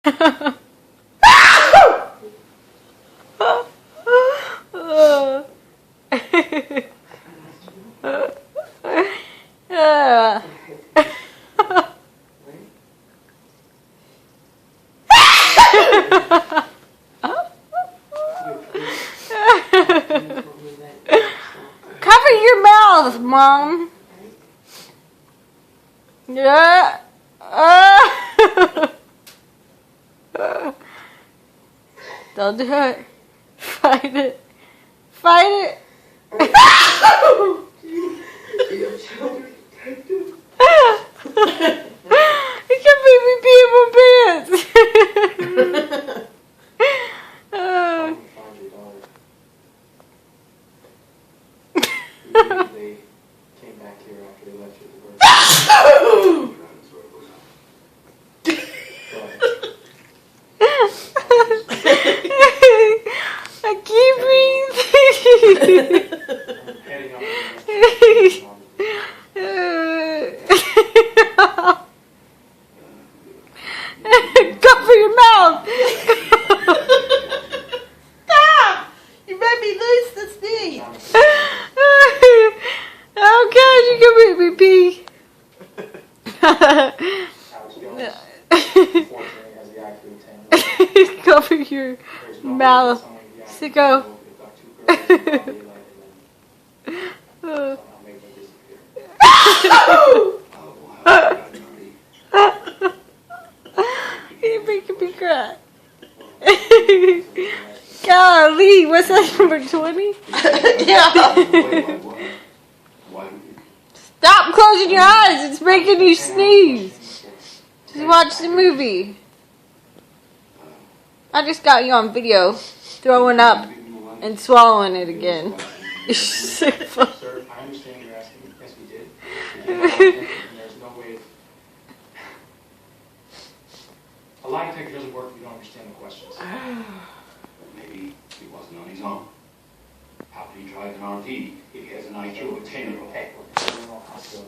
Cover your mouth, Mom. Yeah. Don't do it. Fight it. Fight it. You can make me pee in my pants. They came back here after they left you at work. I can't breathe. Cover your mouth. Stop! You made me lose the sneeze. Oh God, you can make me pee. Cover your mouth, sicko. You're making me cry. Golly, what's that, number 20? Yeah. Stop closing your eyes. It's making you sneeze. Just watch the movie. I just got you on video throwing up and swallowing it again. You're sick fuck. Sir, I understand you're asking. Yes, we did. There's no way of... A lie detector doesn't work if you don't understand the questions. Maybe he wasn't on his own. How can he drive an RV if he has an IQ of 10 or 8?